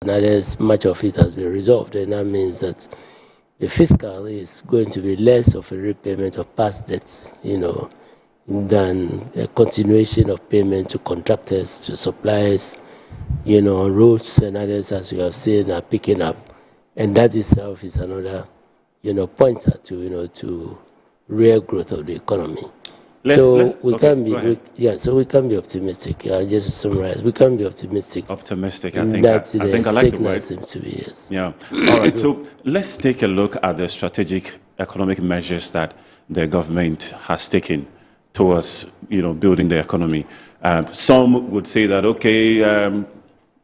and others, much of it has been resolved, and that means that the fiscal is going to be less of a repayment of past debts, than a continuation of payment to contractors, to suppliers, roads and others, as we have seen, are picking up. And that itself is another, pointer to real growth of the economy. We can be optimistic. Just to summarize, we can be optimistic. Optimistic, I think. That I think I like the word. Seems to be, yes. Yeah. All right. So let's take a look at the strategic economic measures that the government has taken towards, building the economy. Some would say that, okay,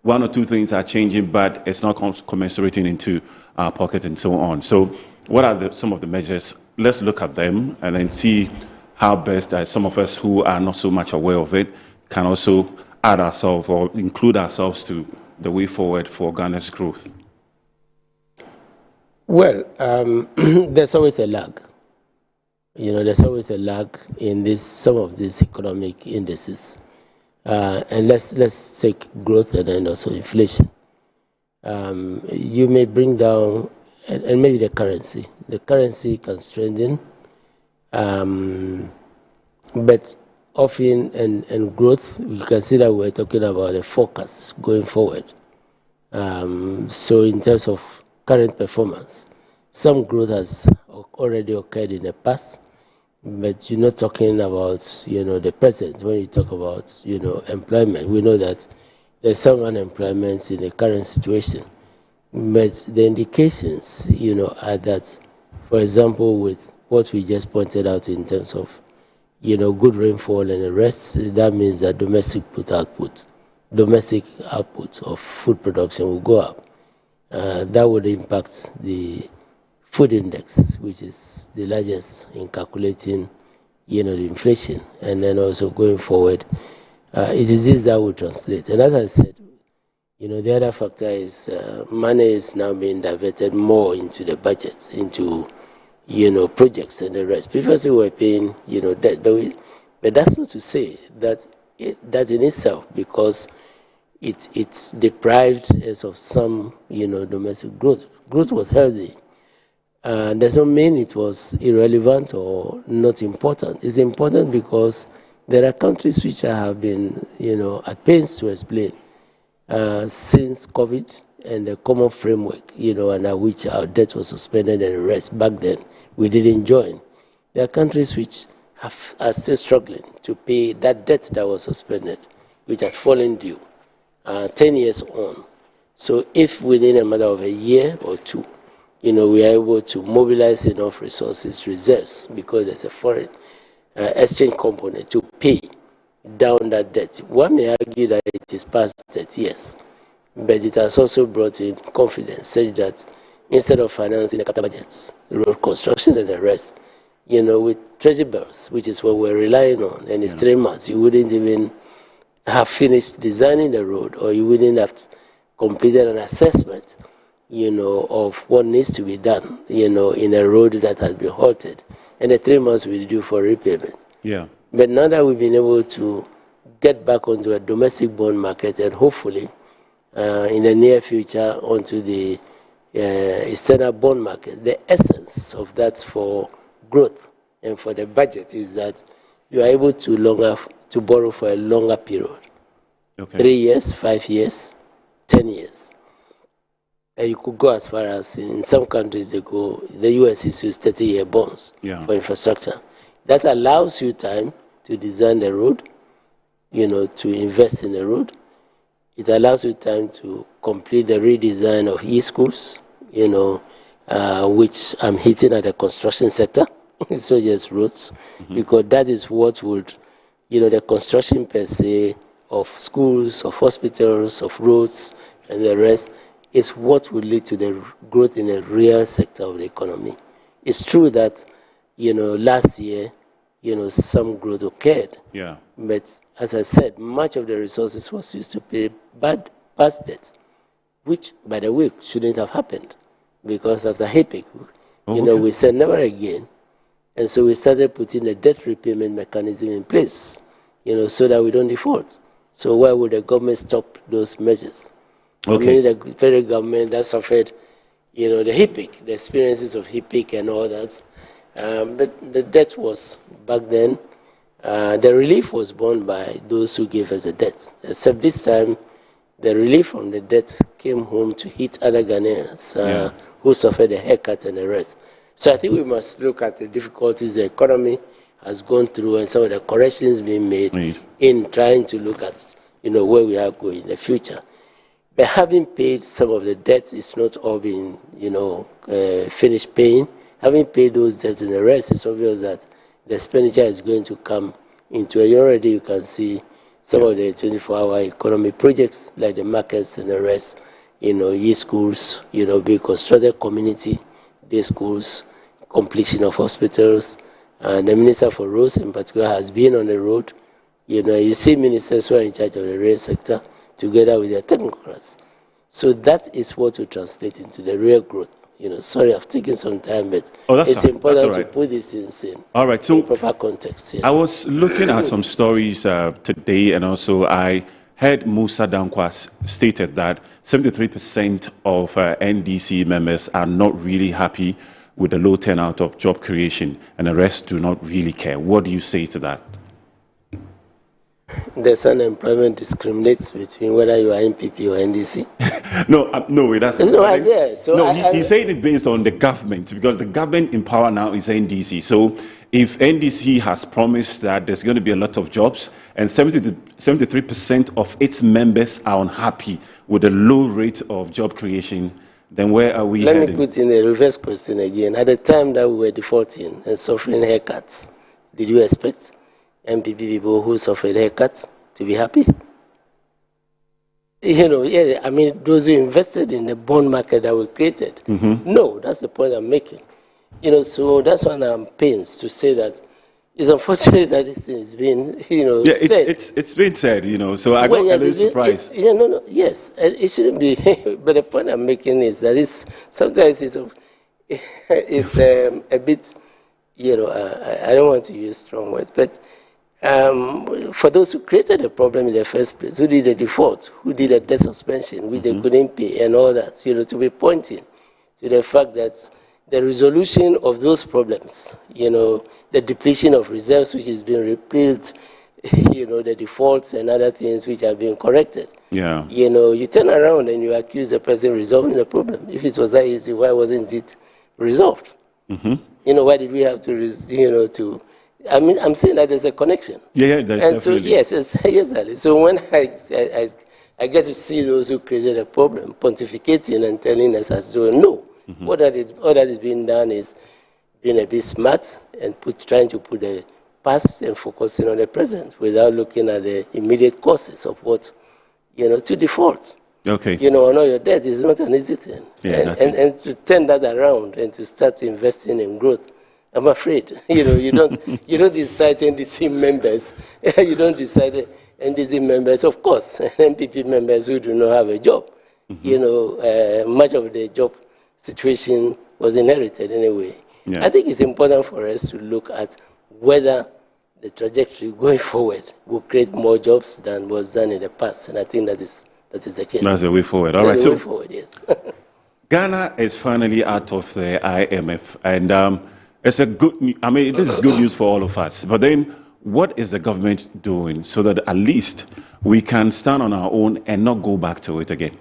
one or two things are changing, but it's not commensurating into our pocket and so on. So what are some of the measures? Let's look at them and then see how best some of us who are not so much aware of it can also add ourselves or include ourselves to the way forward for Ghana's growth. Well, there's always a lag. There's always a lag in some of these economic indices. And let's take growth and then also inflation. You may bring down, and maybe the currency. The currency can strengthen, but often and growth, we can see that we're talking about a forecast going forward. So in terms of current performance, some growth has already occurred in the past, but you're not talking about, the present. When you talk about, employment, we know that there's some unemployment in the current situation. But the indications, are that, for example, with what we just pointed out in terms of, good rainfall and the rest, that means that domestic output of food production will go up. That would impact the food index, which is the largest in calculating, the inflation. And then also going forward, it is this that will translate. And as I said, the other factor is money is now being diverted more into the budget, into, projects and the rest. Previously we were paying, debt, but that's not to say that that in itself, because it's deprived us of some, domestic growth. Growth was healthy. Does not mean it was irrelevant or not important. It's important because there are countries which I have been, at pains to explain since COVID and the common framework, under which our debt was suspended and the rest back then, we didn't join. There are countries which are still struggling to pay that debt that was suspended, which had fallen due 10 years on. So if within a matter of a year or two, we are able to mobilize enough resources, reserves, because there's a foreign exchange component to pay down that debt. One may argue that it is past debt, yes, but it has also brought in confidence, such that instead of financing the capital budgets, road construction and the rest, with treasury bills, which is what we're relying on, and it's 3 months, you wouldn't even have finished designing the road, or you wouldn't have completed an assessment, of what needs to be done, in a road that has been halted. And the 3 months will do for repayment. Yeah. But now that we've been able to get back onto a domestic bond market and hopefully in the near future onto the external bond market, the essence of that for growth and for the budget is that you are able to borrow for a longer period. Okay. 3 years, 5 years, 10 years. And you could go as far as in some countries the US is used 30-year bonds for infrastructure. That allows you time to design the road, to invest in the road. It allows you time to complete the redesign of e-schools, which I'm hitting at the construction sector. It's not just roads, because that is what would, the construction per se of schools, of hospitals, of roads, and the rest is what will lead to the growth in the real sector of the economy. It's true that, last year, some growth occurred. Yeah. But as I said, much of the resources was used to pay past debt, which, by the way, shouldn't have happened, because after HAPEC, we said never again. And so we started putting the debt repayment mechanism in place, so that we don't default. So why would the government stop those measures? Okay. I mean, the federal government that suffered, the HIPIC, the experiences of HIPIC and all that. But the debt was back then. The relief was borne by those who gave us the debt. Except this time, the relief from the debt came home to hit other Ghanaians who suffered the haircut and the rest. So I think we must look at the difficulties the economy has gone through and some of the corrections being made in trying to look at where we are going in the future. But having paid some of the debts, it's not all being finished paying. Having paid those debts and the rest, it's obvious that the expenditure is going to come into it. Already you can see some of the 24-hour economy projects like the markets and the rest, e-schools, being constructed, community day schools, completion of hospitals. And the Minister for Roads in particular has been on the road. You see ministers who are in charge of the rail sector together with their technocrats. So that is what will translate into the real growth. Sorry, I've taken some time, but it's important to put these things in proper context. Yes. I was looking at some stories today, and also I heard Musa Dankwa stated that 73% of NDC members are not really happy with the low turnout of job creation, and the rest do not really care. What do you say to that? Does unemployment discriminates between whether you are NPP or NDC? No, it doesn't. No, he's saying it based on the government, because the government in power now is NDC. So if NDC has promised that there's going to be a lot of jobs, and 73% of its members are unhappy with the low rate of job creation, then where are we heading? Let me put in a reverse question again. At the time that we were defaulting and suffering haircuts, did you expect MPP people who suffered haircuts to be happy? I mean, those who invested in the bond market that we created. No, that's the point I'm making. So that's why I'm pains to say that it's unfortunate that this thing is being, said. It's been said, so I got a little surprised. Yes, it shouldn't be. But the point I'm making is that sometimes it's a bit, I don't want to use strong words, but for those who created the problem in the first place, who did the default, who did the debt suspension, which they couldn't pay and all that, to be pointing to the fact that the resolution of those problems, the depletion of reserves which is being repealed, the defaults and other things which are being corrected. Yeah. You turn around and you accuse the person resolving the problem. If it was that easy, why wasn't it resolved? Why did we have to, I'm saying that there's a connection. Yeah, there's and definitely. So, yes. So when I get to see those who created a problem pontificating and telling us as though, no, all that is being done is being a bit smart and trying to put the past and focusing on the present without looking at the immediate causes of what, to default. Okay. On all your debt is not an easy thing. Yeah, and to turn that around and to start investing in growth, I'm afraid, you don't decide NDC members, you don't decide NDC members, of course, NPP members who do not have a job. Much of the job situation was inherited anyway. Yeah. I think it's important for us to look at whether the trajectory going forward will create more jobs than was done in the past, and I think that is the case. That's the way forward. All right. That's the way forward, yes. Ghana is finally out of the IMF, and it's a good. I mean, this is good news for all of us. But then, what is the government doing so that at least we can stand on our own and not go back to it again?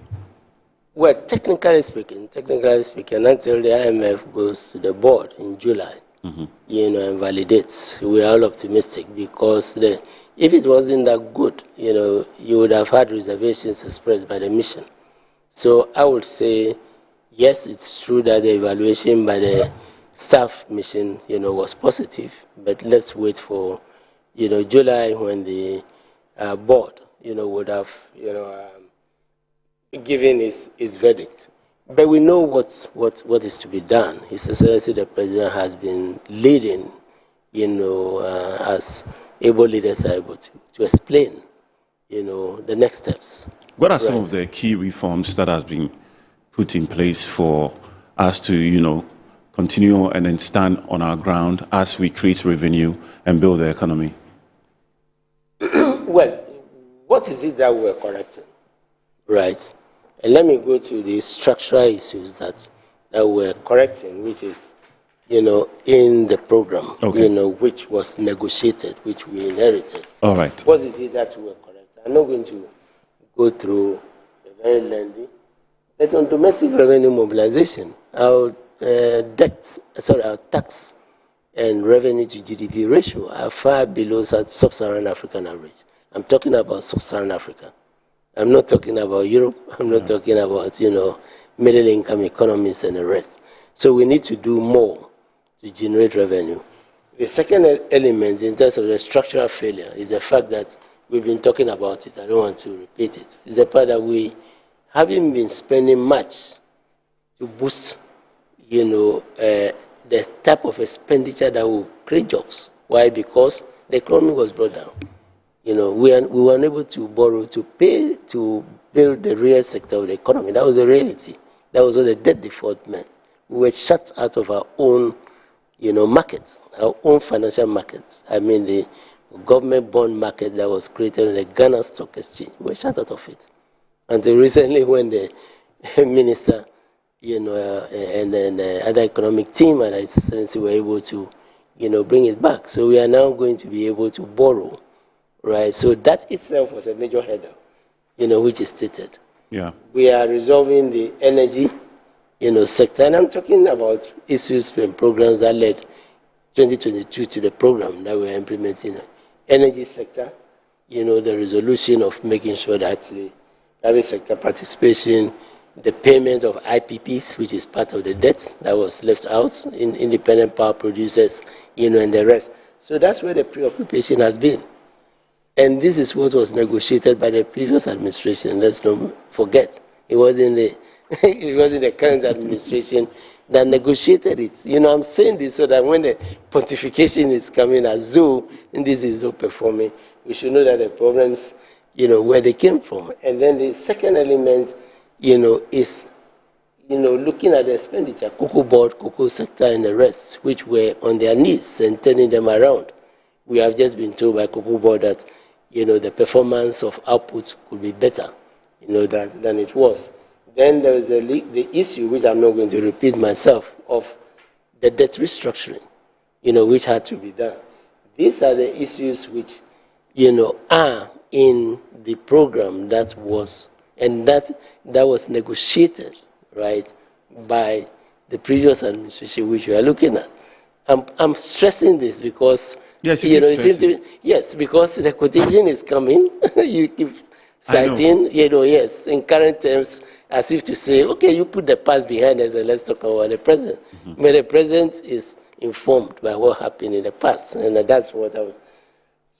Well, technically speaking, until the IMF goes to the board in July, and validates, we are all optimistic because if it wasn't that good, you would have had reservations expressed by the mission. So I would say, yes, it's true that the evaluation by the staff mission, was positive, but let's wait for, July when the board, would have, given his verdict. But we know what is to be done. His Excellency the President has been leading, as able leaders are able to explain, the next steps. What are some of the key reforms that has been put in place for us to, continue and then stand on our ground as we create revenue and build the economy? Well, what is it that we're correcting? Right. And let me go to the structural issues that we're correcting, which is, in the program, which was negotiated, which we inherited. All right. What is it that we were correcting? I'm not going to go through a very lengthy. But on domestic revenue mobilization, our our tax and revenue to GDP ratio are far below sub-Saharan African average. I'm talking about sub-Saharan Africa. I'm not talking about Europe. I'm not talking about, middle-income economies and the rest. So we need to do more to generate revenue. The second element in terms of the structural failure is the fact that we've been talking about it. I don't want to repeat it. It's the part that we haven't been spending much to boost, the type of expenditure that will create jobs. Why? Because the economy was brought down. We were unable to borrow to pay to build the real sector of the economy. That was the reality. That was what the debt default meant. We were shut out of our own, markets, our own financial markets. I mean, the government bond market that was created in the Ghana Stock Exchange. We were shut out of it. Until recently, when the minister, and then the other economic team at Excellency were able to, bring it back. So we are now going to be able to borrow, right? So that itself was a major header, which is stated. Yeah. We are resolving the energy, sector, and I'm talking about issues and programs that led 2022 to the program that we're implementing. Energy sector, the resolution of making sure that the private sector participation, the payment of IPPs, which is part of the debt that was left out, in independent power producers, and the rest. So that's where the preoccupation has been. And this is what was negotiated by the previous administration. Let's not forget. It wasn't the current administration that negotiated it. I'm saying this so that when the pontification is coming as though this is not performing, we should know that the problems, where they came from. And then the second element, is, looking at the expenditure, cocoa board, cocoa sector, and the rest, which were on their knees and turning them around. We have just been told by cocoa board that, the performance of output could be better, than it was. Then there was the issue, which I'm not going to repeat myself, of the debt restructuring, which had to be done. These are the issues which, are in the program that was, and that was negotiated, right, by the previous administration, which we are looking at. I'm stressing this because, yes, yes, because the quotation is coming. You keep citing, yes, in current terms, as if to say, okay, you put the past behind us and let's talk about the present. Mm-hmm. But the present is informed by what happened in the past, and that's what I'm.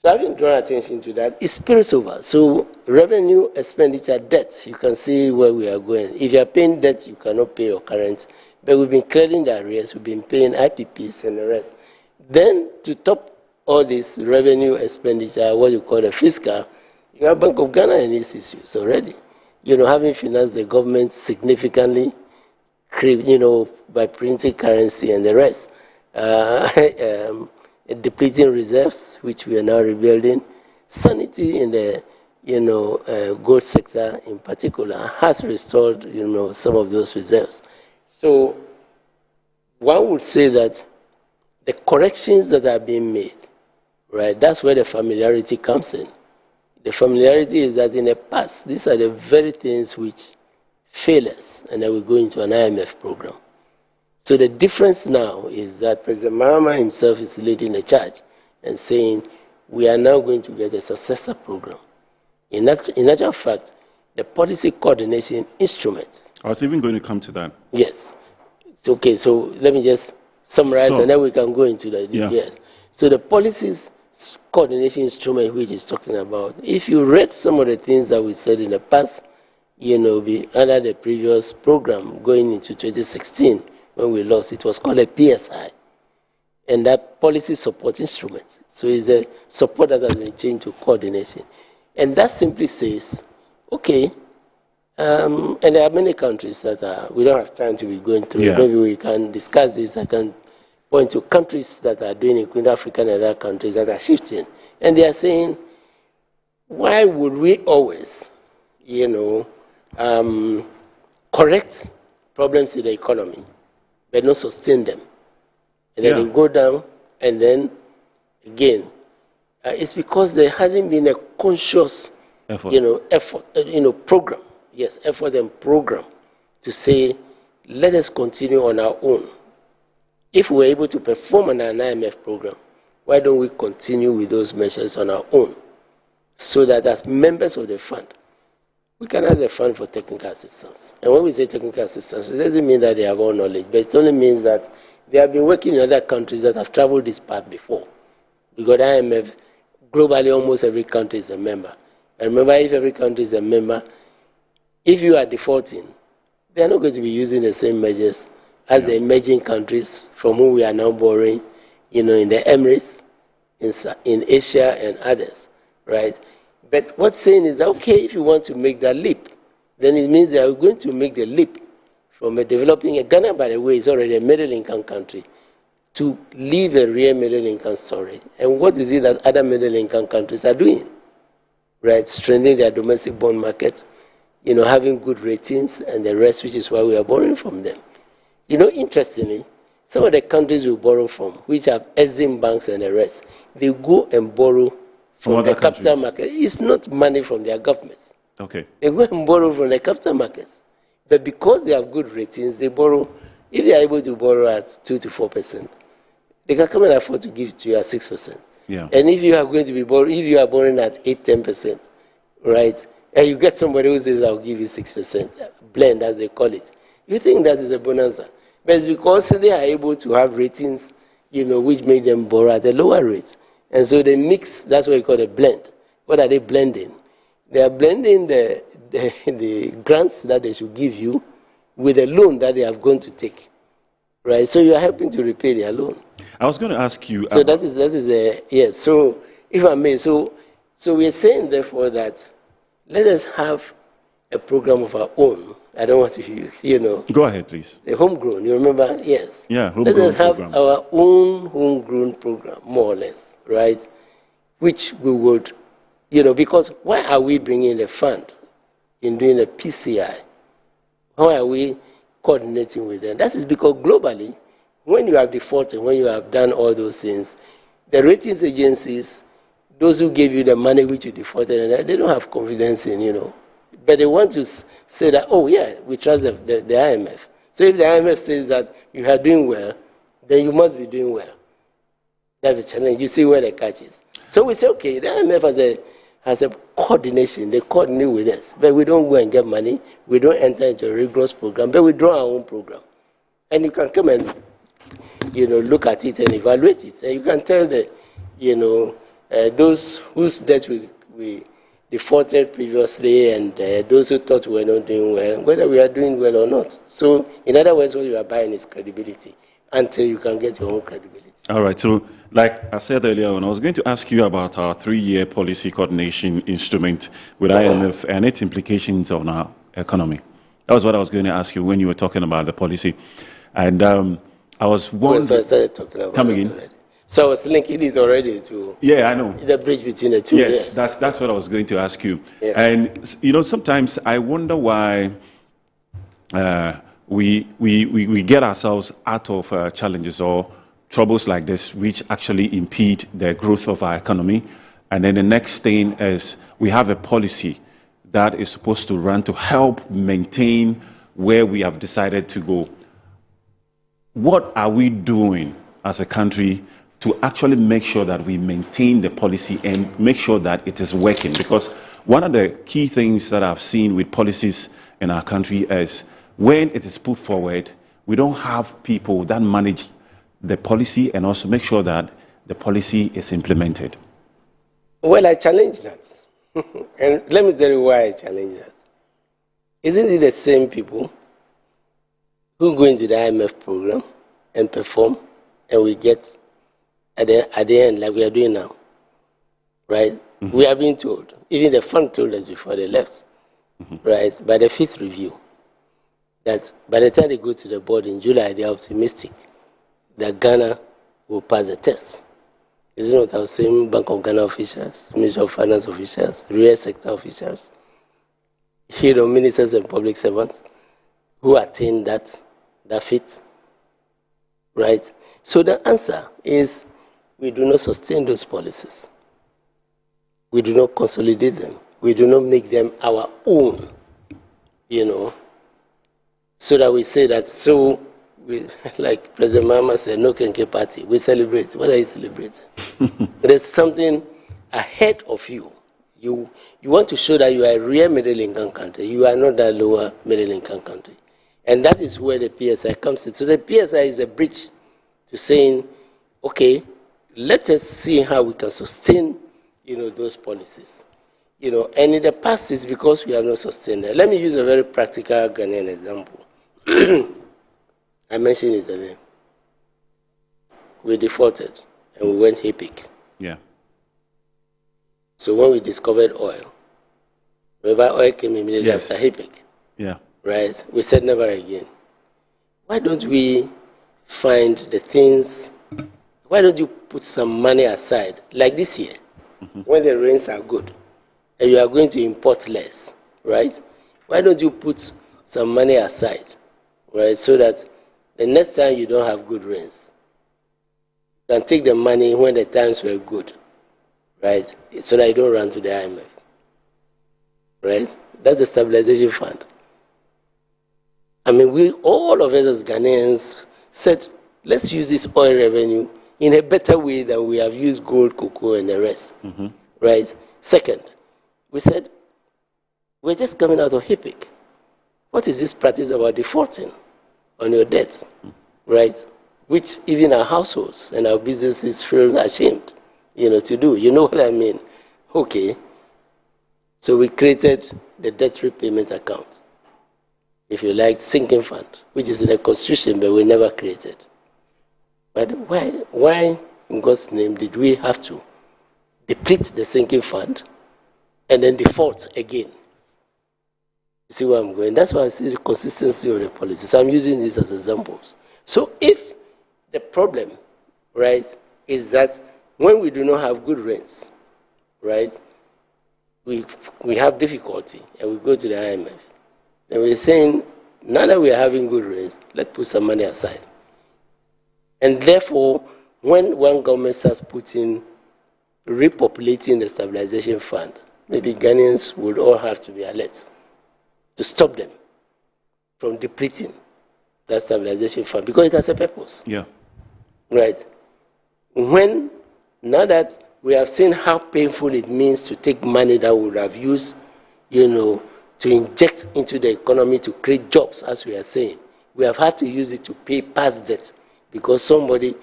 So having drawn attention to that, it spills over. So revenue, expenditure, debt, you can see where we are going. If you are paying debt, you cannot pay your current. But we've been clearing the arrears, we've been paying IPPs and the rest. Then to top all this revenue, expenditure, what you call the fiscal, you have Bank of Ghana and its issues already. Having financed the government significantly, by printing currency and the rest. Depleting reserves, which we are now rebuilding. Sanity in the, gold sector in particular has restored, some of those reserves. So one would say that the corrections that are being made, right, that's where the familiarity comes in. The familiarity is that in the past, these are the very things which fail us, and then we go into an IMF program. So the difference now is that President Mahama himself is leading the charge and saying, we are now going to get a successor program. In actual fact, the policy coordination instruments. I was even going to come to that. Yes. It's okay, so let me just summarize and then we can go into the details. So the policies coordination instrument which is talking about, if you read some of the things that we said in the past, under the previous program going into 2016, when we lost, it was called a PSI. And that policy support instrument. So it's a support that has been changed to coordination. And that simply says, okay, and there are many countries that we don't have time to be going through. Yeah. Maybe we can discuss this. I can point to countries that are doing, including Africa and other countries that are shifting. And they are saying, why would we always, correct problems in the economy, but not sustain them. And then they go down, and then again, it's because there hasn't been a conscious program. Yes, effort and program to say, let us continue on our own. If we're able to perform on an IMF program, why don't we continue with those measures on our own? So that as members of the fund, we can ask the fund for technical assistance. And when we say technical assistance, it doesn't mean that they have all knowledge, but it only means that they have been working in other countries that have traveled this path before. Because IMF, globally, almost every country is a member. And remember, if every country is a member, if you are defaulting, they are not going to be using the same measures as the emerging countries from whom we are now borrowing, in the Emirates, in Asia, and others, right? But what's saying is that, okay, if you want to make that leap, then it means that we're going to make the leap from a developing, Ghana, by the way, is already a middle-income country, to live a real middle-income story. And what is it that other middle-income countries are doing? Right, strengthening their domestic bond market, having good ratings and the rest, which is why we are borrowing from them. Interestingly, some of the countries we borrow from, which have Exim banks and the rest, they go and borrow from the capital market. It's not money from their governments. Okay. They go and borrow from the capital markets. But because they have good ratings, they borrow. If they are able to borrow at 2 to 4%, they can come and afford to give it to you at 6%. Yeah. And if you are going to be if you are borrowing at 8, 10%, right, and you get somebody who says, I'll give you 6%, blend as they call it, you think that is a bonanza. But it's because they are able to have ratings, which make them borrow at a lower rate. And so they mix, that's what you call a blend. What are they blending? They are blending the grants that they should give you with a loan that they are going to take. Right? So you are helping to repay their loan. I was going to ask you. So that is a yes. So if I may, so we are saying therefore that let us have a program of our own. I don't want to use, Go ahead, please. The homegrown. You remember? Yes. Yeah, homegrown. Let us have program. our own homegrown program, more or less, right? Which we would, because why are we bringing the fund in doing a PCI? Why are we coordinating with them? That is because globally, when you have defaulted, when you have done all those things, the ratings agencies, those who gave you the money which you defaulted, they don't have confidence in, But they want to say that, oh, yeah, we trust the IMF. So if the IMF says that you are doing well, then you must be doing well. That's a challenge. You see where the catch is. So we say, okay, the IMF has a coordination. They coordinate with us. But we don't go and get money. We don't enter into a rigorous program. But we draw our own program. And you can come and, look at it and evaluate it. And you can tell those whose debt we defaulted previously and those who thought we were not doing well, whether we are doing well or not. So, in other words, what you are buying is credibility until you can get your own credibility. All right. So, like I said earlier on, I was going to ask you about our 3-year policy coordination instrument with IMF and its implications on our economy. That was what I was going to ask you when you were talking about the policy. And I was wondering... So I started talking about it already. So I was linking it already to I know the bridge between the two. Yes, that's what I was going to ask you. Yes. And sometimes I wonder why we get ourselves out of challenges or troubles like this, which actually impede the growth of our economy. And then the next thing is we have a policy that is supposed to run to help maintain where we have decided to go. What are we doing as a country to actually make sure that we maintain the policy and make sure that it is working? Because one of the key things that I've seen with policies in our country is when it is put forward, we don't have people that manage the policy and also make sure that the policy is implemented. Well, I challenge that. And let me tell you why I challenge that. Isn't it the same people who go into the IMF program and perform, and we get at the end, like we are doing now, right? Mm-hmm. We are being told, even the fund told us before they left, right, by the 5th review, that by the time they go to the board in July, they are optimistic that Ghana will pass the test. Isn't what I was saying? Bank of Ghana officials, Ministry of Finance officials, real sector officials, ministers and public servants. who attain that feat, right? So the answer is we do not sustain those policies. We do not consolidate them. We do not make them our own, so that we say that, so we, like President Mahama said, no Kenke party, we celebrate. What are you celebrating? There's something ahead of you. You want to show that you are a real middle-income country. You are not that lower middle-income country. And that is where the PSI comes in. So the PSI is a bridge to saying, okay, let us see how we can sustain, those policies. And in the past, it's because we have not sustained them. Let me use a very practical Ghanaian example. I mentioned it earlier. We defaulted, and we went HIPIC. Yeah. So when we discovered oil, remember oil came immediately after HIPIC? Yeah. Right? We said never again. Why don't we find the things, why don't you put some money aside, like this year, when the rains are good, and you are going to import less, right? Why don't you put some money aside, right, so that the next time you don't have good rains, you can take the money when the times were good, right, so that you don't run to the IMF, right? That's the stabilization fund. I mean, all of us as Ghanaians said, let's use this oil revenue in a better way than we have used gold, cocoa, and the rest, right? Second, we said, we're just coming out of HIPIC. What is this practice about defaulting on your debt, right? Which even our households and our businesses feel ashamed, to do. You know what I mean? Okay. So we created the debt repayment account, if you like, sinking fund, which is in the Constitution, but we never created. But why, in God's name, did we have to deplete the sinking fund and then default again? You see where I'm going? That's why I see the consistency of the policies. I'm using these as examples. So if the problem, right, is that when we do not have good rains, right, we have difficulty and we go to the IMF, and we're saying, now that we are having good rains, let's put some money aside. And therefore, when one government starts repopulating the stabilization fund, maybe Ghanaians would all have to be alert to stop them from depleting that stabilization fund, because it has a purpose. Yeah. Right. Now that we have seen how painful it means to take money that we would have used, to inject into the economy to create jobs, as we are saying, we have had to use it to pay past debt because somebody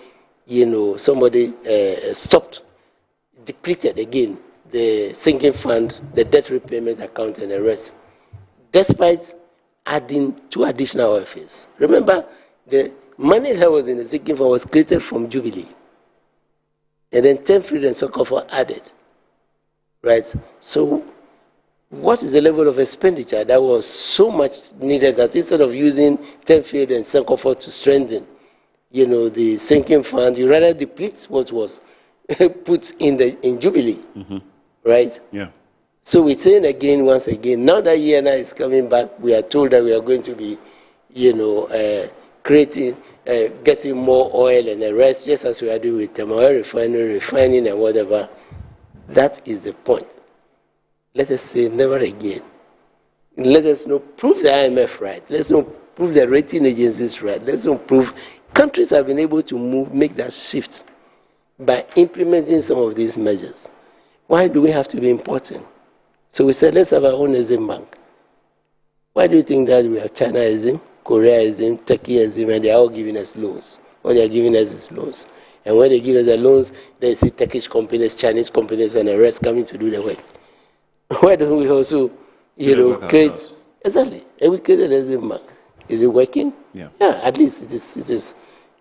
stopped, depleted again the sinking fund, the debt repayment account, and the rest, despite adding 2 additional oil fields. Remember, the money that was in the sinking fund was created from Jubilee, and then 10 Field and Sokofor added, right? So what is the level of expenditure that was so much needed that instead of using 10 Field and Sokofor to strengthen, the sinking fund, you rather deplete what was put in Jubilee, right? Yeah. So we're saying again, once again, now that ENI is coming back, we are told that we are going to be, getting more oil and the rest, just as we are doing with oil refinery, refining and whatever. That is the point. Let us say never again. Let us not prove the IMF right. Let's not prove the rating agencies right. Let's not prove countries have been able to make that shift by implementing some of these measures. Why do we have to be importing? So we said, let's have our own EXIM bank. Why do you think that we have China EXIM, Korea EXIM, Turkey EXIM, and they're all giving us loans? What they're giving us is loans. And when they give us the loans, they see Turkish companies, Chinese companies, and the rest coming to do the work. Why don't we also, create... Exactly. And we created an EXIM bank. Is it working? Yeah. Yeah, at least it is.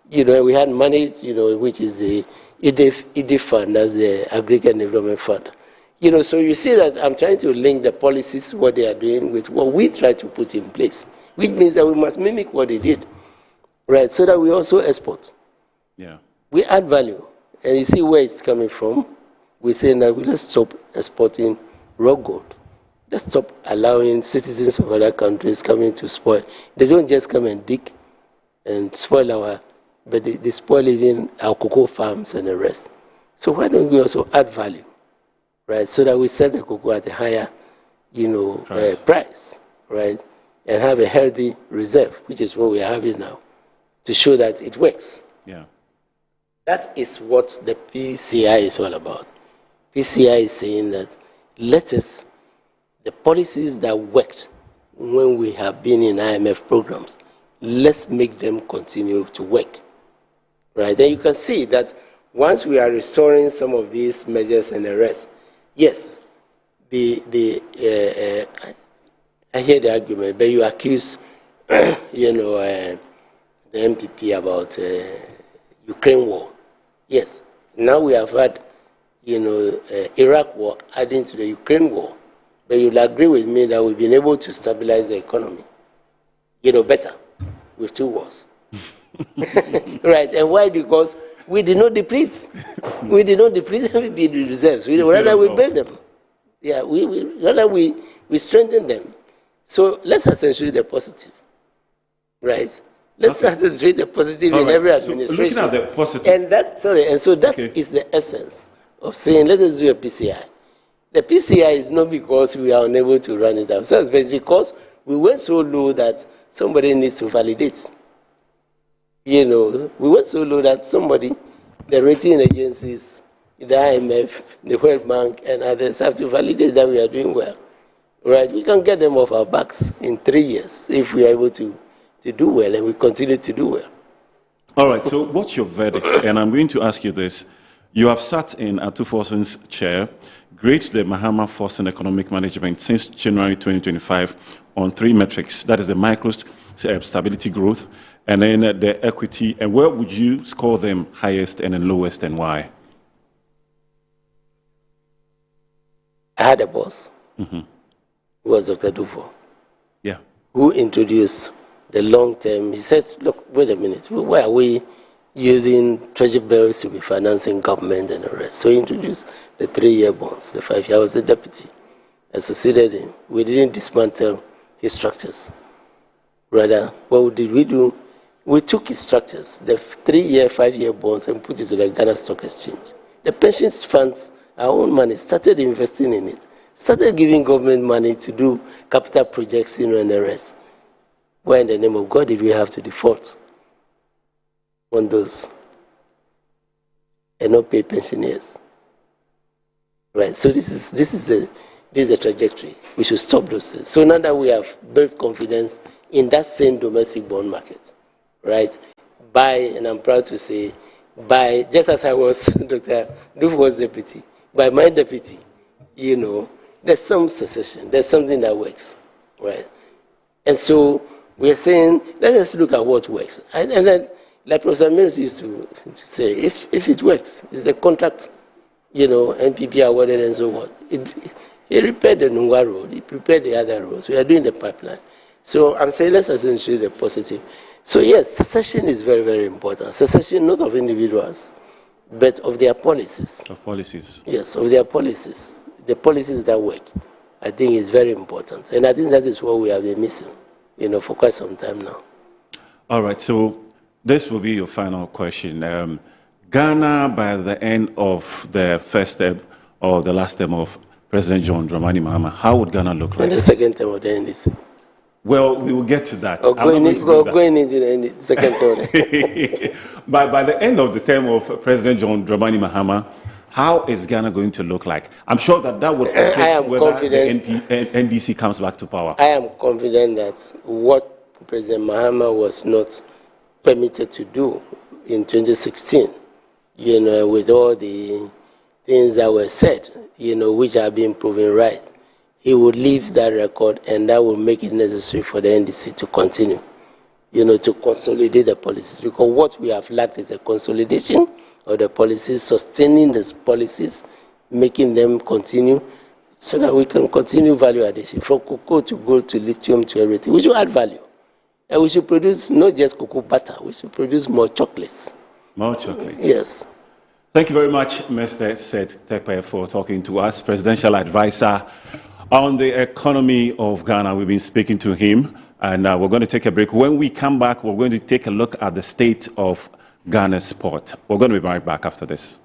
We had money, which is the EDIF fund, that's the Agricultural Development Fund. So you see that I'm trying to link the policies, what they are doing, with what we try to put in place, which means that we must mimic what they did, right? So that we also export. Yeah. We add value. And you see where it's coming from. We're saying that we let's stop exporting raw gold. Let's stop allowing citizens of other countries coming to spoil. They don't just come and dig and spoil but they spoil even our cocoa farms and the rest. So why don't we also add value, right? So that we sell the cocoa at a higher, price, right? And have a healthy reserve, which is what we are having now, to show that it works. Yeah. That is what the PCI is all about. PCI is saying that the policies that worked when we have been in IMF programs, let's make them continue to work, right? And you can see that once we are restoring some of these measures and the rest, yes, I hear the argument, but you accuse, the MPP about Ukraine war. Yes, now we have had, Iraq war adding to the Ukraine war, but you'll agree with me that we've been able to stabilize the economy, better with 2 wars. Right, and why? Because we did not deplete. We did not deplete the reserves. Rather, we build them. Yeah, we strengthen them. So let's accentuate the positive, right? Let's accentuate the positive in every administration. So looking at the positive. And that is the essence of saying, let us do a PCI. The PCI is not because we are unable to run it ourselves, but it's because we went so low that somebody needs to validate. We went so low that the rating agencies, the IMF, the World Bank, and others have to validate that we are doing well. Right? We can get them off our backs in 3 years if we are able to do well, and we continue to do well. All right, so what's your verdict? And I'm going to ask you this. You have sat in Atufosin's chair, grade the Mahama Force in Economic Management since January 2025 on 3 metrics. That is the micro stability growth, and then the equity. And where would you score them highest and then lowest, and why? I had a boss, who was Dr. Dufo, yeah, who introduced the long-term. He said, look, wait a minute, why are we using treasury bills to be financing government and the rest? So he introduced the 3-year bonds, the 5-year. I was the deputy. I succeeded him. We didn't dismantle his structures. Rather, what did we do? We took his structures, the 3-year, 5-year bonds, and put it to the Ghana Stock Exchange. The pensions funds, our own money, started investing in it, started giving government money to do capital projects, and the rest. Why in the name of God did we have to default on those and not pay pensioners? Right. So this is the trajectory. We should stop those things. So now that we have built confidence in that same domestic bond market, right? And I'm proud to say, just as I was Dr. Duf was deputy, by my deputy, there's some secession. There's something that works, right? And so we're saying, let us look at what works. And then, like Professor Mills used to say, if it works, it's a contract, NPP awarded and so on. He repaired the Nungwa road, he prepared the other roads. We are doing the pipeline. So I'm saying let's accentuate the positive. So yes, secession is very, very important. Secession not of individuals, but of their policies. Of policies. Yes, of their policies. The policies that work, I think is very important. And I think that is what we have been missing, for quite some time now. All right, so this will be your final question. Ghana, by the end of the first term or the last term of President John Dramani Mahama, how would Ghana look like? And the second term of the NDC. Well, we will get to that. Going into the second term. By the end of the term of President John Dramani Mahama, how is Ghana going to look like? I'm sure that would predict whether the NDC comes back to power. I am confident that what President Mahama was not permitted to do in 2016, with all the things that were said, which have been proven right, he would leave that record, and that will make it necessary for the NDC to continue, to consolidate the policies. Because what we have lacked is a consolidation of the policies, sustaining these policies, making them continue, so that we can continue value addition, from cocoa to gold to lithium to everything. We should add value. And we should produce not just cocoa butter, we should produce more chocolates. More chocolates. Yes. Thank you very much, Mr. Seth Tekpe, for talking to us, Presidential Advisor on the economy of Ghana. We've been speaking to him, and we're going to take a break. When we come back, we're going to take a look at the state of Ghana's sport. We're going to be right back after this.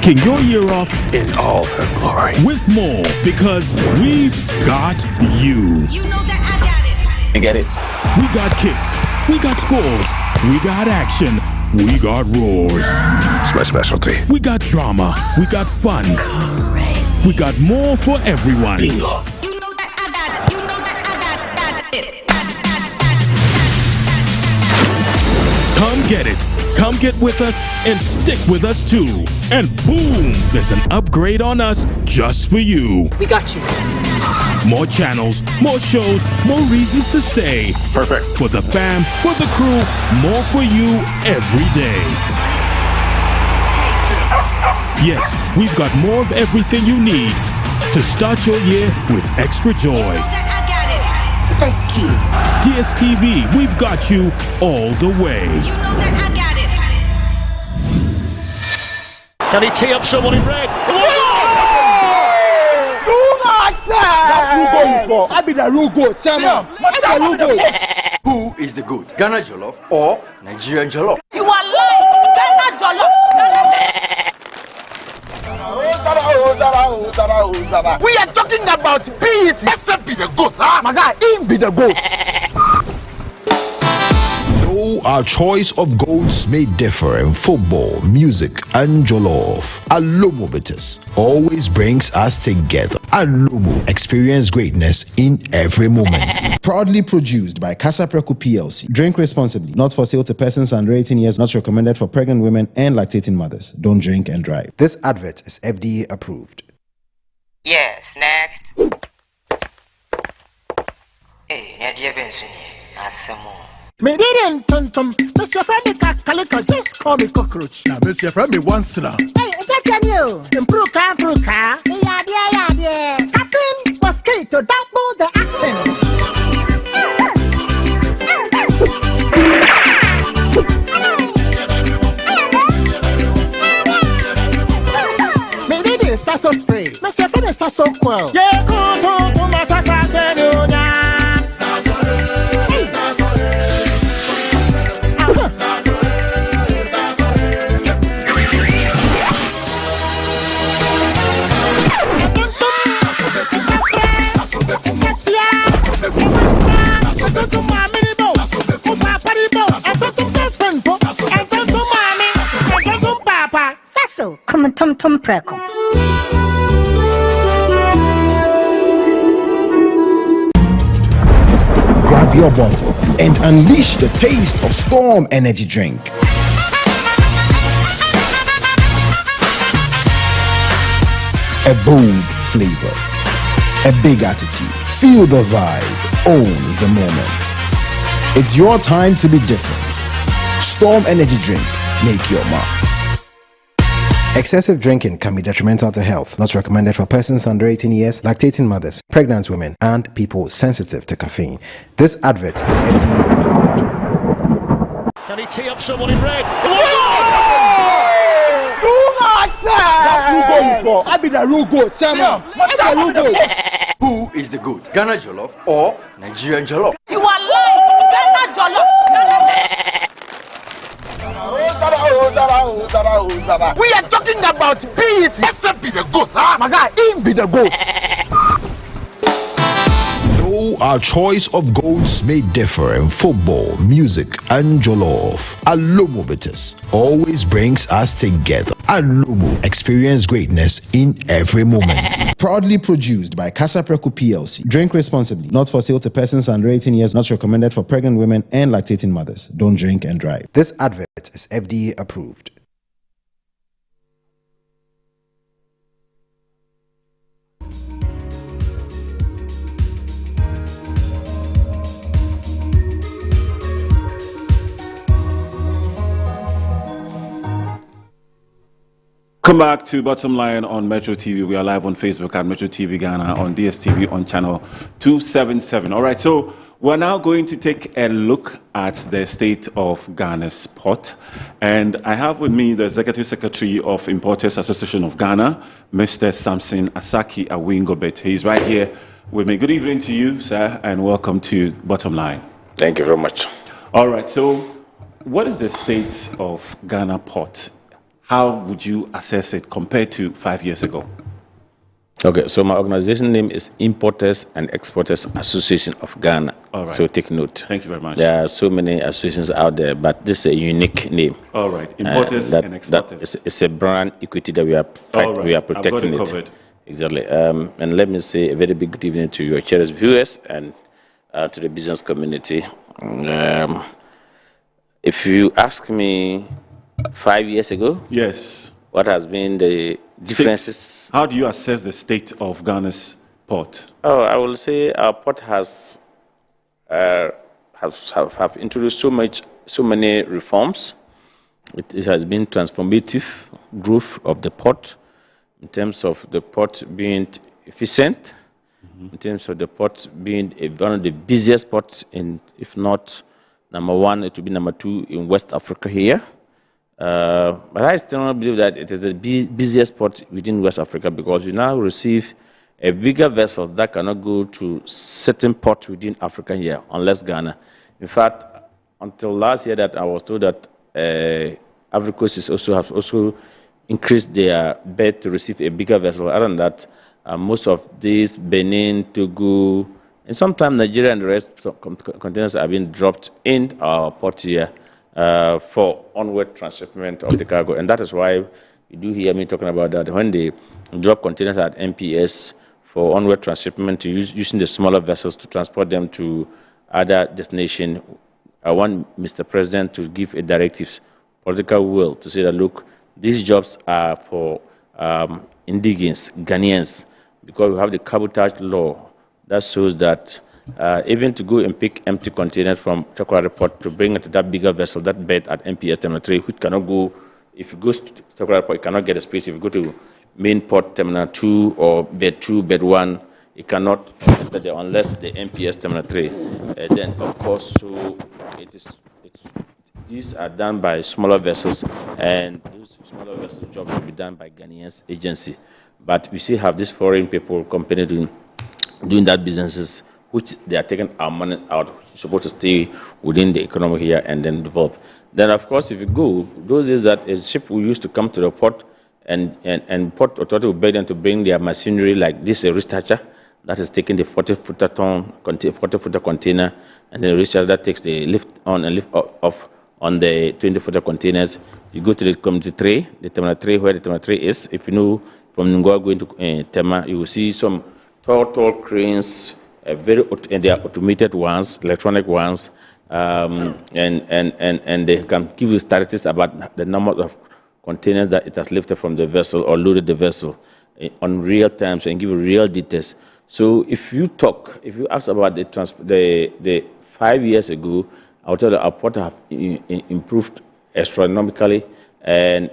Kicking your year off in all her glory. With more, because we've got you. You know that I got it. I get it. We got kicks. We got scores. We got action. We got roars. It's my specialty. We got drama. We got fun. Crazy. We got more for everyone. You know that I got it. You know that I got it. Come get it. Come get with us and stick with us too. And boom, there's an upgrade on us just for you. We got you. More channels, more shows, more reasons to stay. Perfect. For the fam, for the crew, more for you every day. Yes, we've got more of everything you need to start your year with extra joy. You know that I got it. Thank you. DSTV, we've got you all the way. You know that I got it. Can he tee up someone in red? That's who goes for. I be the real goat. Chairman. The real goat. Who is the goat? Ghana Jollof or Nigerian Jollof? You are lying. Ghana Jollof. We are talking about beat. Except be the goat, huh? My guy, him be the goat. Though our choice of goats may differ in football, music, and jollof, Alomo Bitters always brings us together. Alomo, experience greatness in every moment. Proudly produced by Casa Preco PLC. Drink responsibly. Not for sale to persons under 18 years. Not recommended for pregnant women and lactating mothers. Don't drink and drive. This advert is FDA approved. Yes, next. Hey, Nadia Benson, Asamo. Me didn't tum. Mr. Friend, Calico, just call me cockroach. Now, Mr. Friend, me once now. Hey, that's you. Improve car. Yeah. Captain was key to double the action. Me did this, Sasso spray. Mr. Friend is Sasso quell. Yeah, go to my Sasso. Come on, Tom Preco. Grab your bottle and unleash the taste of Storm Energy Drink. A bold flavor, a big attitude. Feel the vibe, own the moment. It's your time to be different. Storm Energy Drink, make your mark. Excessive drinking can be detrimental to health. Not recommended for persons under 18 years, lactating mothers, pregnant women, and people sensitive to caffeine. This advert is FDA approved. Can he tee up someone in red? That's who goes for. I be the real goat. Chairman. The real goat. Who is the goat? Ghana Jollof or Nigerian Jollof? You are lying. Ghana Jollof. We are talking about beat. Except be the goat, huh? My guy, him be the goat. Though our choice of goats may differ in football, music, and jollof, Alomo Bitters always brings us together. Alomo, experience greatness in every moment. Proudly produced by Casa Preco PLC. Drink responsibly. Not for sale to persons under 18 years. Not recommended for pregnant women and lactating mothers. Don't drink and drive. This advert is FDA approved. Come back to Bottom Line on Metro TV. We are live on Facebook at Metro TV Ghana, on DSTV on channel 277. All right, so we're now going to take a look at the state of Ghana's port. And I have with me the Executive Secretary of Importers Association of Ghana, Mr. Samson Asaki Awingobet. He's right here with me. Good evening to you, sir, and welcome to Bottom Line. Thank you very much. All right, so what is the state of Ghana port? How would you assess it compared to 5 years ago? Okay, so my organization name is Importers and Exporters Association of Ghana. All right. So take note. Thank you very much. There are so many associations out there, but this is a unique name. All right, Importers and Exporters. It's a brand equity that we are Right. we are protecting I've got it covered. Exactly. And let me say a very big good evening to your cherished viewers and to the business community. If you ask me 5 years ago, yes, what has been the differences? How do you assess the state of Ghana's port? Oh, I will say our port has have introduced so many reforms. It has been transformative growth of the port in terms of the port being efficient, in terms of the port being one of the busiest ports in, if not number one, it will be number two in West Africa here. But I still believe that it is the busiest port within West Africa because we now receive a bigger vessel that cannot go to certain ports within Africa here, unless Ghana. In fact, until last year that I was told that Ivory Coast have also increased their bid to receive a bigger vessel. Other than that, most of these Benin, Togo, and sometimes Nigeria and the rest containers have been dropped in our port here for onward transshipment of the cargo. And that is why you do hear me talking about that. When they drop containers at MPS for onward transshipment, using the smaller vessels to transport them to other destinations, I want Mr. President to give a directive, political will, to say that, look, these jobs are for indigenous Ghanaians, because we have the cabotage law that shows that even to go and pick empty containers from Chocolate Port to bring it to that bigger vessel, that bed at MPS Terminal 3, which cannot go, if it goes to Chocolate Port, it cannot get a space. If you go to main port Terminal 2 or bed 2, bed 1, it cannot enter there unless the MPS Terminal 3. Then, of course, so these are done by smaller vessels, and those smaller vessels jobs should be done by Ghanaians agency. But we still have these foreign people, company doing that businesses, which they are taking our money out, which is supposed to stay within the economy here and then develop. Then, of course, if you go, those days that a ship will used to come to the port and port authority will beg them to bring their machinery, like this, a researcher that is taking the 40-footer container, and then the researcher that takes the lift on and lift off on the 20-footer containers. You go to the community tray, the terminal tray, where the terminal tray is. If you know from Ngoa going to Tema, you will see some tall cranes, and they are automated ones, electronic ones, and they can give you statistics about the number of containers that it has lifted from the vessel or loaded the vessel on real time, and give you real details. So if you ask about the 5 years ago, I will tell you our port have improved astronomically, and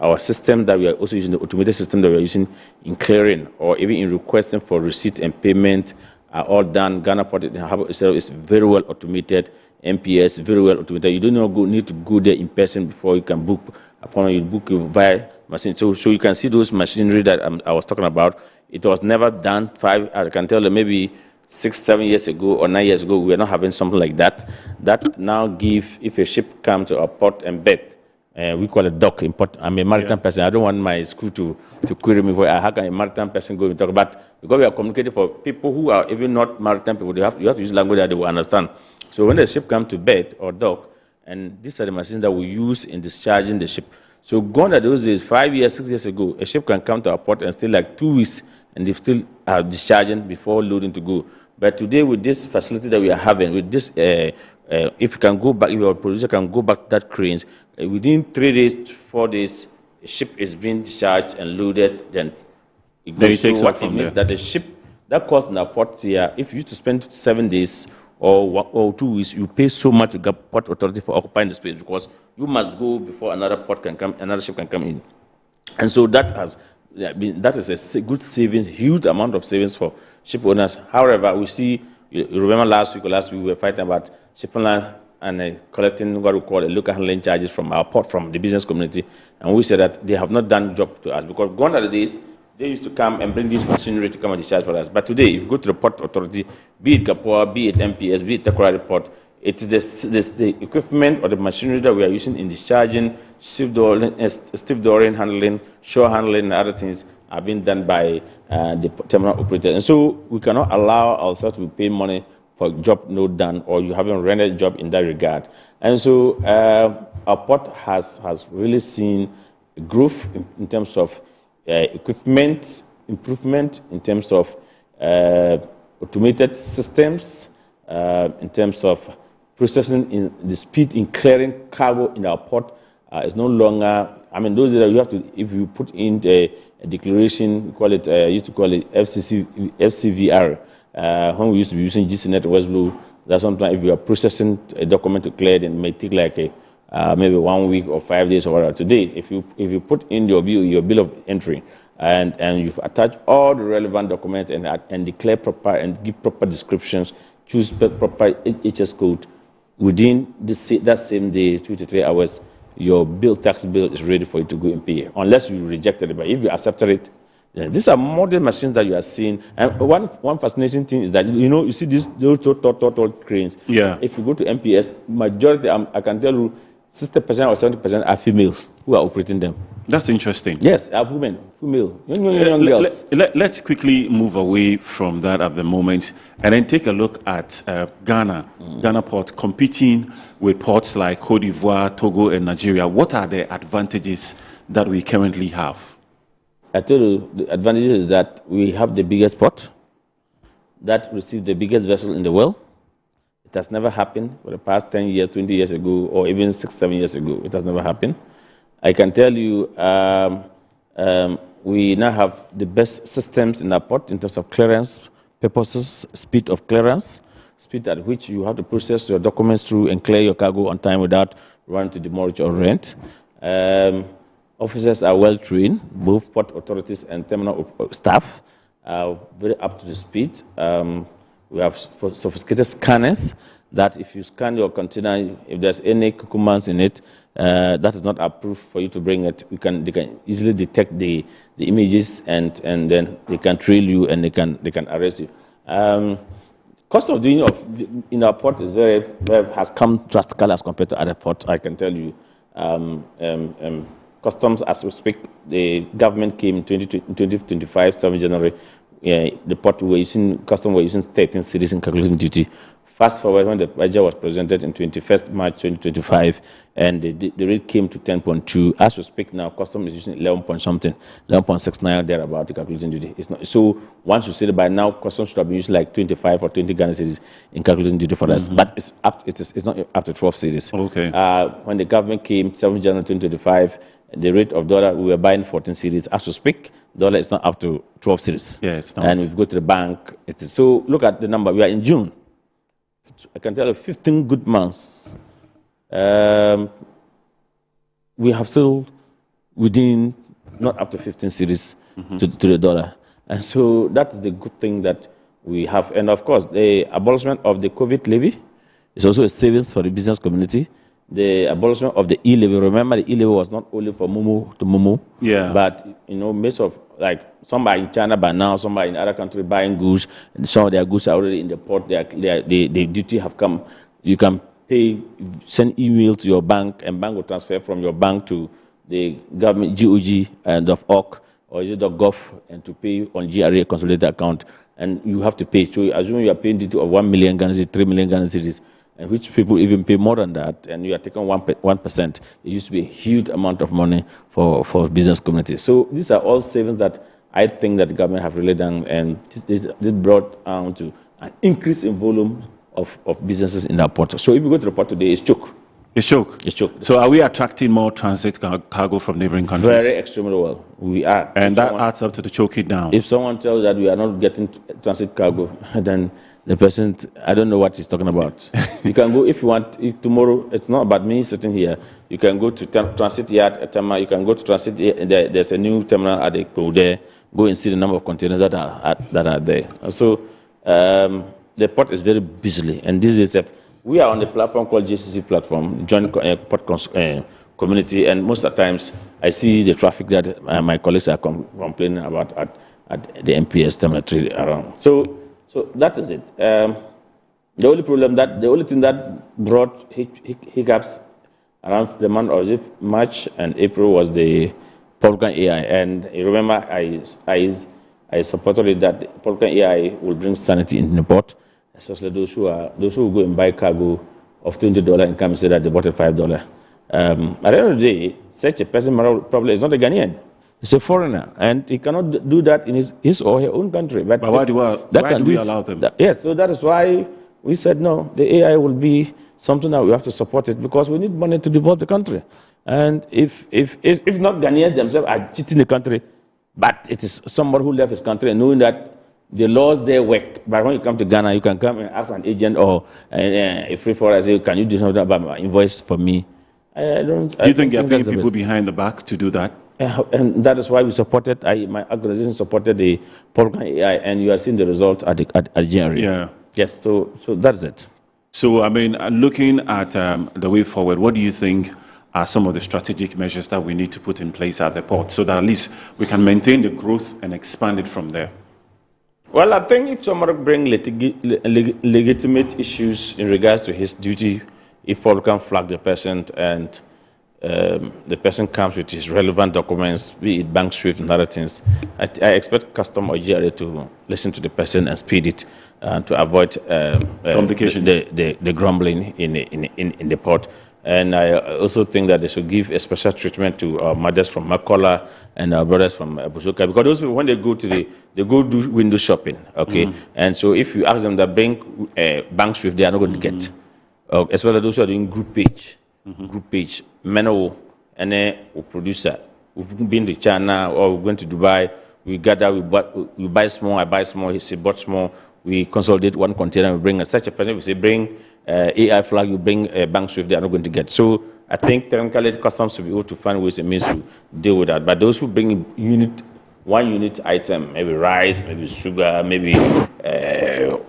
our system that we are also using, the automated system that we are using in clearing or even in requesting for receipt and payment, are all done. Ghana Port itself is very well automated. MPS very well automated. You don't need to go there in person before you can book. Upon you book via machine, so you can see those machinery that I was talking about. It was never done I can tell you maybe 6-7 years ago or 9 years ago, we were not having something like that. That now if a ship comes to our port and bed, we call it dock. I'm a maritime person. I don't want my school to query me for how can a maritime person go and talk about, because we are communicating for people who are even not maritime people. You have to use language that they will understand. So when the ship comes to bed or dock, and these are the machines that we use in discharging the ship. So gone are those days, 5 years, 6 years ago, a ship can come to our port and stay like 2 weeks, and they still are discharging before loading to go. But today, with this facility that we are having, with this, if you can go back, if your producer can go back to that cranes, within 3 days, 4 days, a ship is being discharged and loaded, then it goes. So what it means that the ship that costs in our port here, if you used to spend 7 days or 2 weeks, you pay so much to the port authority for occupying the space because you must go before another ship can come in. And so that is a good savings, huge amount of savings for ship owners. However, we see, you remember last week we were fighting about ship owners and collecting what we call a local handling charges from our port, from the business community. And we said that they have not done job to us because gone are the days they used to come and bring this machinery to come and discharge for us. But today, if you go to the port authority, be it Kapua, be it MPS, be it Takoradi Port, it is the equipment or the machinery that we are using in discharging, stevedoring handling, shore handling, and other things are being done by the terminal operator. And so we cannot allow ourselves to pay money for a job not done, or you haven't rendered a job in that regard. And so our port has really seen growth in terms of equipment improvement, in terms of automated systems, in terms of processing, in the speed in clearing cargo in our port is no longer. I mean, those that you have to, if you put in a declaration, we call it, used to call it FCVR. When we used to be using GCNet West Blue, that sometimes if you are processing a document to clear it, it may take like maybe 1 week or 5 days or whatever. Today, if you put in your bill of entry and you've attached all the relevant documents and declare proper and give proper descriptions, choose proper HS code, within that same day, 2 to 3 hours, your tax bill is ready for you to go and pay, unless you rejected it. But if you accepted it, these are modern machines that you are seeing. And one fascinating thing is that, you see these tall cranes. Yeah. If you go to MPS, majority, I can tell you, 60% or 70% are females who are operating them. That's interesting. Yes, are women, female, young girls. Let's quickly move away from that at the moment and then take a look at Ghana. Ghana Port competing with ports like Cote d'Ivoire, Togo, and Nigeria. What are the advantages that we currently have? I tell you, the advantage is that we have the biggest port that receives the biggest vessel in the world. It has never happened for the past 10 years, 20 years ago, or even 6, 7 years ago. It has never happened. I can tell you we now have the best systems in our port in terms of clearance purposes, speed of clearance, speed at which you have to process your documents through and clear your cargo on time without running to demurrage or rent. Officers are well trained, both port authorities and terminal staff are very up to the speed. We have sophisticated scanners that if you scan your container, if there's any cucumbers in it, that is not approved for you to bring it. They can easily detect the images and then they can trail you and they can arrest you. Cost of doing in our port is has come drastically as compared to other ports. I can tell you, customs as we speak, the government came in 2025, 7 January. The port customs were using 13 cities in calculating duty. Fast forward when the budget was presented in 21st March 2025, and the rate came to 10.2. As we speak now, customs is using 11 point something, 11.69 thereabout the calculating duty. It's not, so once you say that by now, customs should have been using like 25 or 20 Ghana cities in calculating duty for us, but it's not up to 12 cities. Okay. When the government came 7 January 2025, the rate of dollar, we were buying 14 cities. As we speak, dollar is not up to 12 cities. Yeah, it's not. And if you go to the bank, it is. So look at the number. We are in June. I can tell you 15 good months. We have still within, not up to 15 cities to the dollar. And so that's the good thing that we have. And of course, the abolishment of the COVID levy is also a savings for the business community. The abolishment of the e-levy. Remember, the e-levy was not only for Mumu to Mumu, but most of, like, some are in China by now, some are in other countries buying goods, and some of their goods are already in the port. The duty have come. You can pay, send email to your bank, and bank will transfer from your bank to the government GOG and .org or is it .gov, and to pay on GRA consolidated account, and you have to pay. So assume you are paying duty of 1 million Ghana cedis, 3 million Ghana cedis, and which people even pay more than that, and you are taking 1%. It used to be a huge amount of money for business community. So these are all savings that I think that the government have really done, and this brought down to an increase in volume of businesses in our port. So if you go to the port today, it's choke. It's choke. It's choke. So are we attracting more transit cargo from neighboring countries? Very extremely well. We are. And that adds up to the choking down. If someone tells that we are not getting transit cargo, then the person, I don't know what he's talking about. You can go if you want. If tomorrow, it's not about me sitting here. You can go to Transit Yard at Tama. You can go to Transit. There's a new terminal at the there. Go and see the number of containers that are there. So the port is very busy, and this is we are on the platform called JCC platform, Joint Port Community, and most of the times I see the traffic that my colleagues are complaining about at the MPS terminal 3 around. So that is it. The only thing that brought hiccups around the month of March and April was the Bottomline AI. And you remember I supported it that Bottomline AI will bring sanity in the port, especially those who go and buy cargo of $20 and come and say that they bought it $5. At the end of the day, such a person probably is not a Ghanaian. He's a foreigner, and he cannot do that in his or her own country. But why do we allow them? Yes, so that is why we said no. The AI will be something that we have to support it because we need money to develop the country. And if not Ghanaians themselves are cheating the country, but it is somebody who left his country and knowing that the laws there work. But when you come to Ghana, you can come and ask an agent or a free for us, say, can you do something about my invoice for me? Do you think there are paying people behind the back to do that? And that is why we supported, my organization supported the Bottomline AI, and you are seeing the result at January. Yeah. Yes, so that's it. So, I mean, looking at the way forward, what do you think are some of the strategic measures that we need to put in place at the port so that at least we can maintain the growth and expand it from there? Well, I think if somebody brings legitimate issues in regards to his duty, if Paul can flag the person and the person comes with his relevant documents, be it bank swift and other things, I expect custom or GRA to listen to the person and speed it to avoid complications, the grumbling in the port. And I also think that they should give a special treatment to our mothers from Makola and our brothers from Busoka, because those people, when they go to they go do window shopping, okay? And so if you ask them to bring bank swift, they are not going to get. Especially those who are doing group page. Group page, Meno and a producer. We've been to China or we're going to Dubai. We gather, we buy small, I buy small, he say bought small. We consolidate one container, we bring such a person, we say bring AI flag, you bring bank swift, they are not going to get. So I think technically the customs will be able to find ways and means to deal with that. But those who bring one unit item, maybe rice, maybe sugar, maybe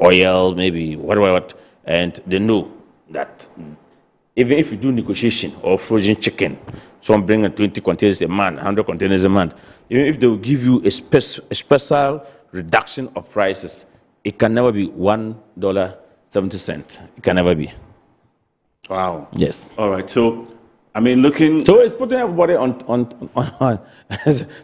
oil, maybe whatever, and they know that even if you do negotiation or frozen chicken, some bring 20 containers a month, 100 containers a month, even if they will give you a special reduction of prices, it can never be $1.70. It can never be. Wow. Yes. All right. So, I mean, looking. So it's putting everybody on.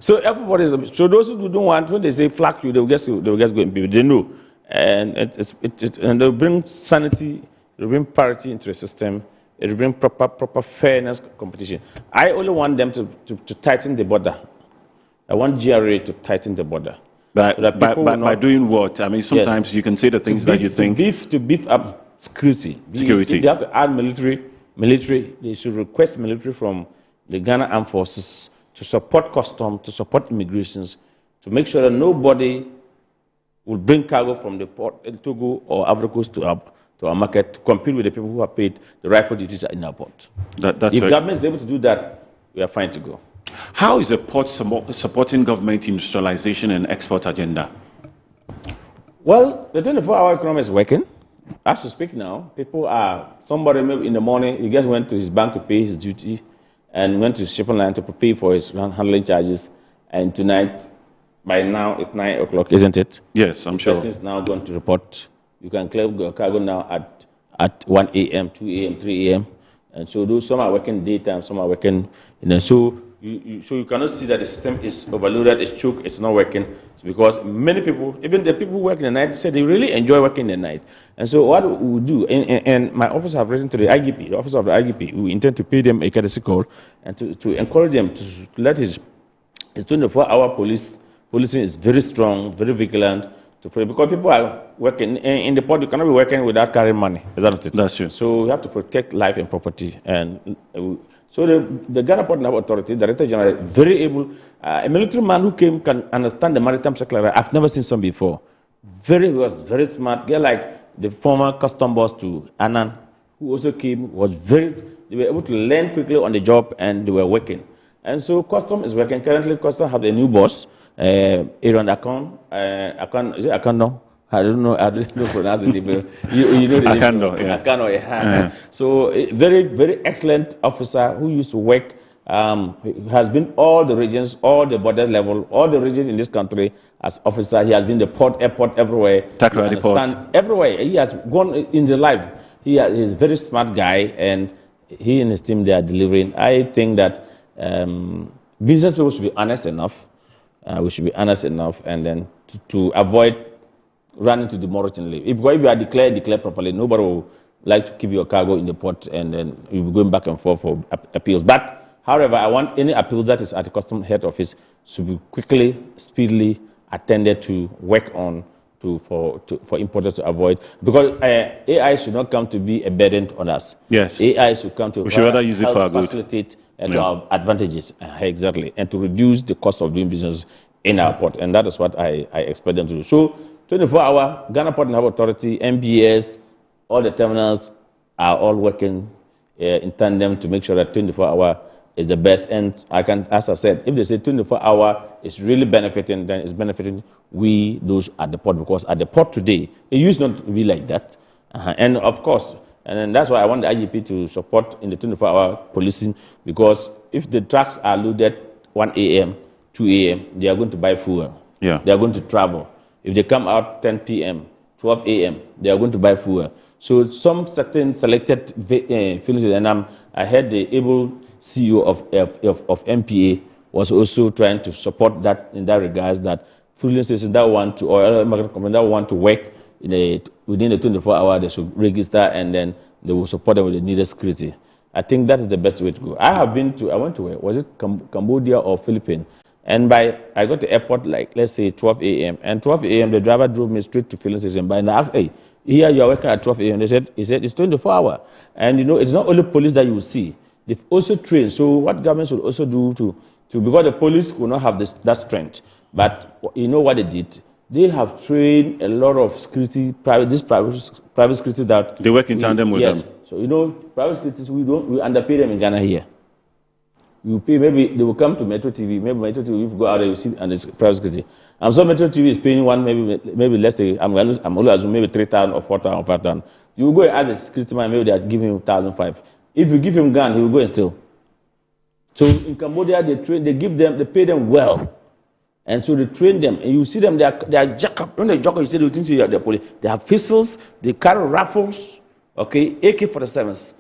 So everybody is. So those who don't want, when they say flag you, they'll just go and be. They know, and and they'll bring sanity. It will bring parity into the system. It will bring proper fairness competition. I only want them to tighten the border. I want GRA to tighten the border. By doing what? I mean, sometimes you can say the things that you think. To beef up security. They have to add military. They should request military from the Ghana Armed Forces to support customs, to support immigrations, to make sure that nobody will bring cargo from the port in Togo or Ivory Coast to our market to compete with the people who have paid the rightful duties in our port. If government is able to do that, we are fine to go. How is the port supporting government industrialization and export agenda? Well, the 24-hour economy is working. As we speak now, somebody maybe in the morning, he just went to his bank to pay his duty and went to the shipping line to pay for his handling charges. And tonight, by now, it's 9 o'clock, isn't it? Yes, I'm sure. The person is now going to report. You can claim your cargo now at 1 a.m., 2 a.m., 3 a.m. And so some are working daytime, some are working, so you cannot see that the system is overloaded, it's choked, it's not working. It's because many people, even the people who work in the night, say they really enjoy working in the night. And so what we do, and my office have written to the IGP, the office of the IGP, we intend to pay them a courtesy call and to encourage them to let his 24-hour policing is very strong, very vigilant, because people are working in the port. You cannot be working without carrying money. Is that it? That's true. So you have to protect life and property. And so the Ghana Port Authority, Director General, very able, a military man who can understand the maritime sector. I've never seen some before. He was very smart. the former custom boss to Annan, who also came, they were able to learn quickly on the job and they were working. And so custom is working. Currently, custom have a new boss, Aaron Akon. Is it Akano? I don't know. I don't know pronounce the name. You know the Akando, name. yeah. Akano, yeah. So very, very excellent officer who used to work. Has been all the regions, all the border level, all the regions in this country as officer. He has been the port, airport, everywhere. Takrady Port. Everywhere. He has gone in the life. He's a very smart guy, and he and his team, they are delivering. I think that business people should be honest enough. We should be honest enough, and then to avoid running to the demolition leave. If you are declare properly, nobody will like to keep your cargo in the port, and then you'll be going back and forth for appeals. But however, I want any appeal that is at the custom head office to be quickly, speedily attended to, work on for importers to avoid, because AI should not come to be a burden on us. Yes. AI should come to we should rather use it for our good. Facilitate to our advantages, exactly, and to reduce the cost of doing business in our port, and that is what I expect them to do. So 24-hour, Ghana Port and Harbour Authority, MBS, all the terminals are all working in tandem to make sure that 24-hour is the best. And I can, as I said, if they say 24-hour is really benefiting, then it's benefiting we, those at the port, because at the port today, it used not to be like that. And of course, and then that's why I want the IGP to support in the 24-hour policing, because if the trucks are loaded 1 a.m., 2 a.m., they are going to buy fuel. Yeah. They are going to travel. If they come out 10 p.m., 12 a.m., they are going to buy fuel. So some certain selected fields, and I heard the able CEO of MPA was also trying to support that in that regards, that fueling stations that want to, or market company that want to work within the 24-hour, they should register, and then they will support them with the needed security. I think that is the best way to go. I went to where? Was it Cambodia or Philippines? And I got to the airport, like, let's say 12 a.m. And 12 a.m., the driver drove me straight to filling station. But I asked, hey, here you are working at 12 a.m. He said, it's 24-hour. And, you know, it's not only police that you will see. They've also trained. So what government should also do because the police will not have that strength. But you know what they did? They have trained a lot of security, private security that... They work in tandem with them. So, you know, private security, we underpay them in Ghana here. You pay, maybe they will come to Metro TV. Maybe Metro TV, if you go out there, you see, and it's private security. And so Metro TV is paying one, maybe let's say, I'm only assuming maybe 3,000 or 4,000 or 5,000. You will go and ask a security man, maybe they are giving him 1,500. If you give him gun, he will go and steal. So in Cambodia, they pay them well. And so they train them. And you see them, they are jack up. When they jack up, you see, they think they are police. They have pistols, they carry rifles, okay, AK-47s.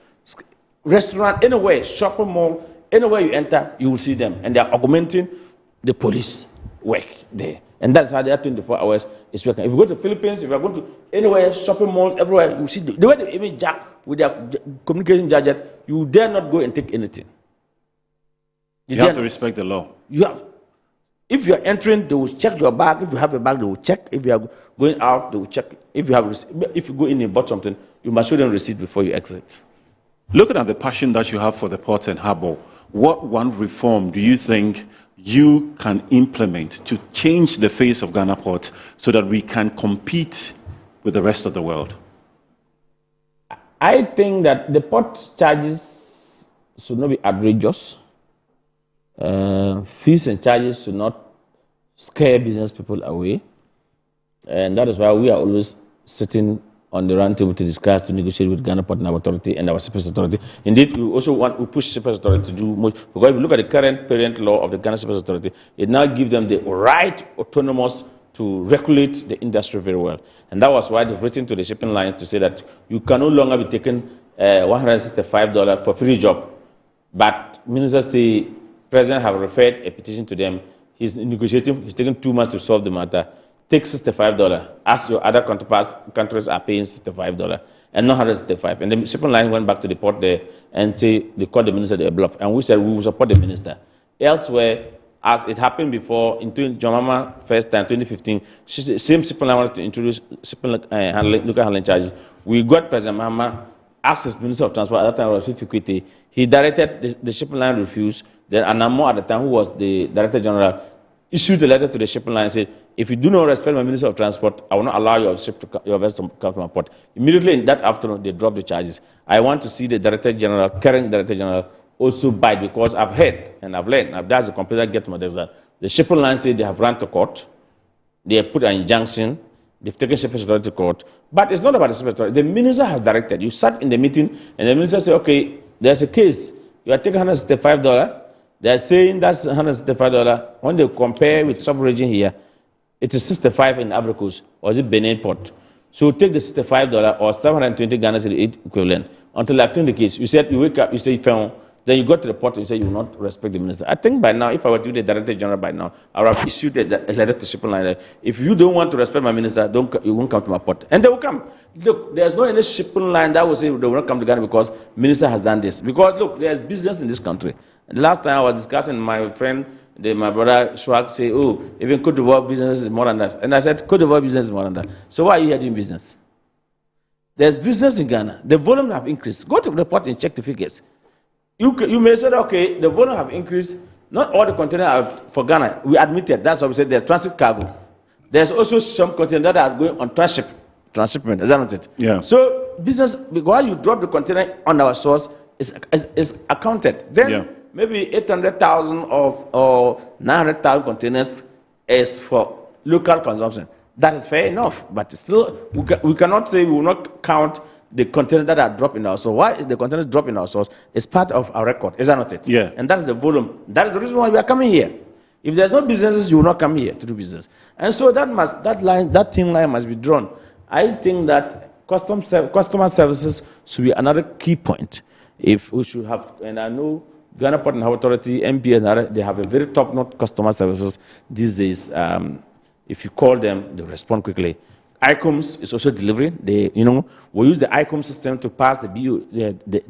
Restaurant, anywhere, shopping mall, anywhere you enter, you will see them. And they are augmenting the police work there. And that's how they are 24 hours is working. If you go to the Philippines, if you are going to anywhere, shopping malls, everywhere, you see the way they even jack with their communication gadget, you dare not go and take anything. You have to respect the law. You have. If you are entering, they will check your bag. If you have a bag, they will check. If you are going out, they will check. If you go in and bought something, you must show them receipt before you exit. Looking at the passion that you have for the ports and harbour, what one reform do you think you can implement to change the face of Ghana Port so that we can compete with the rest of the world? I think that the port charges should not be outrageous. Fees and charges should not scare business people away. And that is why we are always sitting on the round table to discuss, to negotiate with Ghana Port and Authority and our Shippers Authority. Indeed, we also we push Shippers Authority to do much, because if you look at the current parent law of the Ghana Shippers Authority, it now gives them the right autonomous to regulate the industry very well. And that was why they've written to the shipping lines to say that you can no longer be taking $165 for free job. But ministers, the president have referred a petition to them. He's negotiating, he's taking 2 months to solve the matter. Take $65, as your other counterparts countries are paying $65, and not $165. And the shipping line went back to the port there and they called the minister the bluff. And we said we will support the minister. Elsewhere, as it happened before in Jomama first time, 2015, same shipping line wanted to introduce shipping local handling charges. We got President Mahama, asked his Minister of Transport, at that time was Fifi. He directed the shipping line refused. Then Anamo at the time, who was the Director General, issued a letter to the shipping line and said, if you do not respect my Minister of Transport, I will not allow your ship to your vessel to come to my port. Immediately in that afternoon, they dropped the charges. I want to see the Director General, current Director General, also bite, because I've heard and I've learned, that's a complaint I get to my desk, that the shipping line said they have run to court, they have put an injunction, they've taken shipping authority to court, but it's not about the shipping authority. The minister has directed. You sat in the meeting and the minister said, okay, there's a case, you are taking $165, they're saying that's $165. When they compare with sub-region here, it is 65 in Ivory Coast, or is it Benin Port? So take the $65 or 720 Ghana cedi equivalent until I finish the case. You said you wake up, you say you found, then you go to the port and you say you will not respect the minister. I think by now, if I were to be the Director General by now, I would have issued a letter to shipping line. If you don't want to respect my minister, you won't come to my port. And they will come. Look, there's no any shipping line that will say they will not come to Ghana because minister has done this. Because look, there's business in this country. And last time I was discussing, my friend, my brother Schwag say, oh, even Cote d'Ivoire business is more than that. And I said, Cote d'Ivoire business is more than that. So why are you here doing business? There's business in Ghana. The volume have increased. Go to the port and check the figures. You may say, okay, the volume have increased. Not all the containers are for Ghana. We admitted. That's why we said there's transit cargo. There's also some containers that are going on transshipment. Is that not it? Yeah. So business, while you drop the container on our source, is accounted. Then maybe 800,000 or 900,000 containers is for local consumption. That is fair enough. But still, we cannot say we will not count the containers that are dropped in our source. Why is the containers drop in our source? It's part of our record. Is that not it? Yeah. And that is the volume. That is the reason why we are coming here. If there's no businesses, you will not come here to do business. And so that thin line must be drawn. I think that customer services should be another key point. If we should have, and I know Ghana Port and Harbour Authority, MPS, they have a very top-notch customer services these days. If you call them, they respond quickly. ICOMS is also delivering. We use the ICOMS system to pass the bill,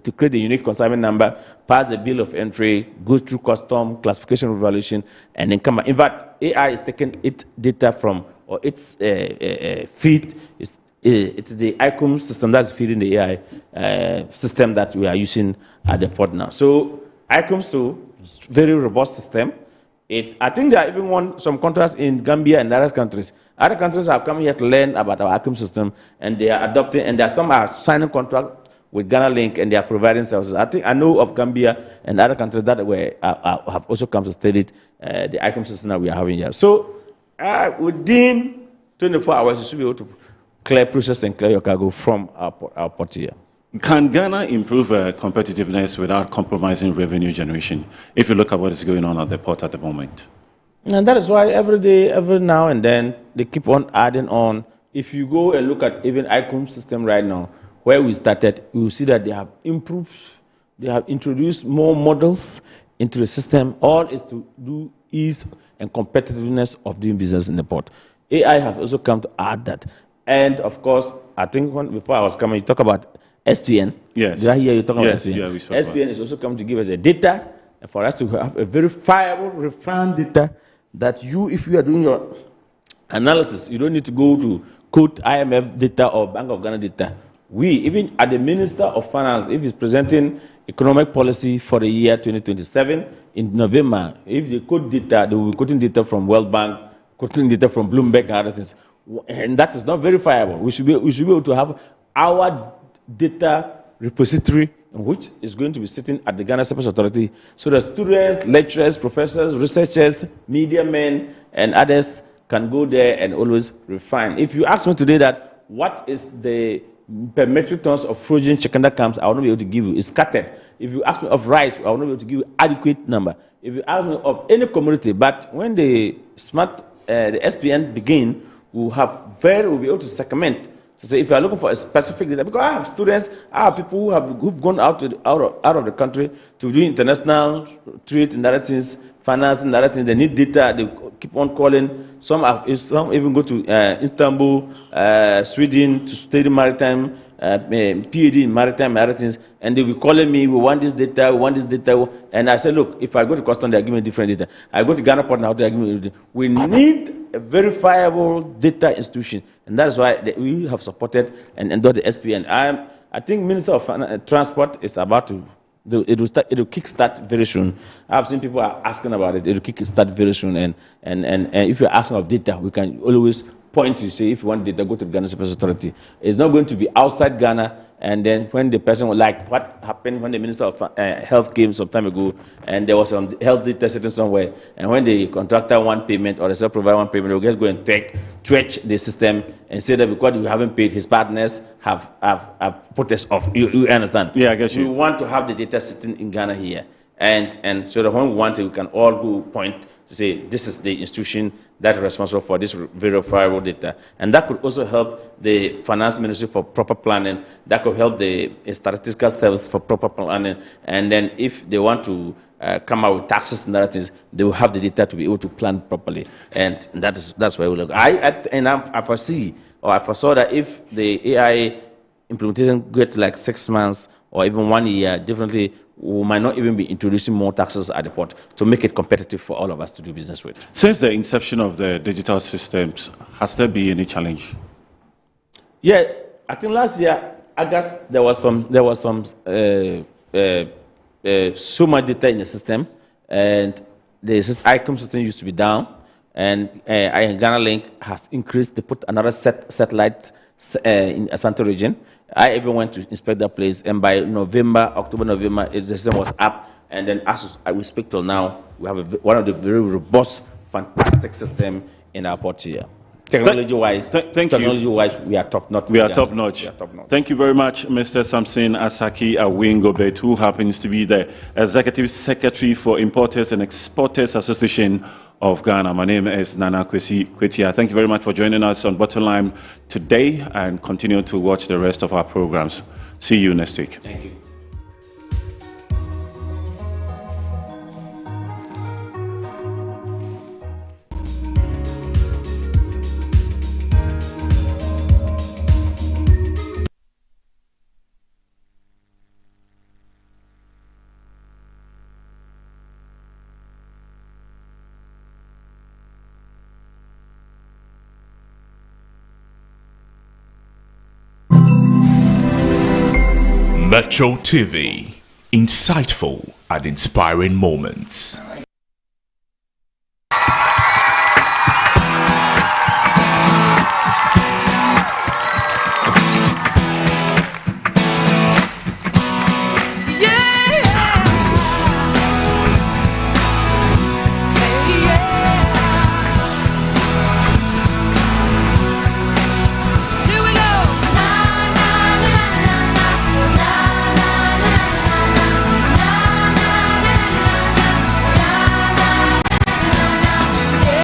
to create the unique consignment number, pass the bill of entry, go through custom, classification, evaluation, and then come back. In fact, AI is taking its data from, or its feed, it's the ICOMS system that's feeding the AI system that we are using at the port now. So ICOMS too, very robust system. I think they are even won some contracts in Gambia and other countries. Other countries have come here to learn about our ICOM system, and they are adopting, and there are some are signing contract with Ghana Link, and they are providing services. I know of Gambia and other countries that have also come to study the ICOM system that we are having here. So within 24 hours, you should be able to clear, process, and clear your cargo from our port here. Can Ghana improve competitiveness without compromising revenue generation, if you look at what is going on at the port at the moment? And that is why every day, every now and then, they keep on adding on. If you go and look at even ICOM system right now, where we started, you will see that they have improved, they have introduced more models into the system. All is to do ease and competitiveness of doing business in the port. AI has also come to add that. And of course, I think before I was coming, you talk about SPN. Yes. Did I hear you talking about SPN? Yeah, we spoke SPN is also coming to give us the data, and for us to have a verifiable, refined data that if you are doing your analysis, you don't need to go to quote IMF data or Bank of Ghana data. Even at the Minister of Finance, if he's presenting economic policy for the year 2027 in November, if they quote data, they will be quoting data from World Bank, quoting data from Bloomberg and other things. And that is not verifiable. We should be able to have our data repository, which is going to be sitting at the Ghana Service Authority, so that students, lecturers, professors, researchers, media men, and others can go there and always refine. If you ask me today that what is the per metric tons of frozen chicken that comes, I will not be able to give you. It's scattered. If you ask me of rice, I will not be able to give you adequate number. If you ask me of any commodity, but when the SPN begin, we'll be able to segment. So if you are looking for a specific data, because I have students, I have people who've gone out of the country to do international trade and other things, finance and other things. They need data. They keep on calling. Some even go to Istanbul, Sweden to study maritime, PhD in maritime and other things, and they'll be calling me. We want this data. We want this data. And I say, look, if I go to Custom, they give me different data. I go to Ghana Port now, they give me data. We need a verifiable data institution, and that is why we have supported and endorsed the SPN. I think Minister of Transport is about to It will kickstart very soon. I've seen people are asking about it. It will kickstart very soon. And if you're asking of data, we can always point to say, if you want data, go to the Ghana Service Authority. It's not going to be outside Ghana. And then when the person, like what happened when the Minister of Health came some time ago, and there was some health data sitting somewhere, and when the contractor one payment or the self provider one payment, they'll just go and twitch the system and say that because we haven't paid, his partners have put us off. You understand? Yeah, I guess you. We want to have the data sitting in Ghana here, and so that when we want it, we can all go point to say this is the institution that is responsible for this verifiable data. And that could also help the Finance Ministry for proper planning. That could help the Statistical Service for proper planning. And then if they want to come out with taxes and other things, they will have the data to be able to plan properly. And that's where we look. I foresaw that if the AI implementation get like 6 months or even 1 year, definitely we might not even be introducing more taxes at the port to make it competitive for all of us to do business with. Since the inception of the digital systems, has there been any challenge? Yeah, I think last year, August, there was so much data in the system, and the ICOM system used to be down, and Ghana Link has increased. They put another satellite in Asante region. I even went to inspect that place, and by October, November, the system was up. And then as we speak till now, we have one of the very robust, fantastic system in our port here. Technology-wise, we are top-notch. We are top-notch. Thank you very much, Mr. Samson Asaki Awingobet, who happens to be the Executive Secretary for Importers and Exporters Association of Ghana. My name is Nana Kwesi Kwetia. Thank you very much for joining us on Bottomline today, and continue to watch the rest of our programs. See you next week. Thank you. Metro TV, insightful and inspiring moments.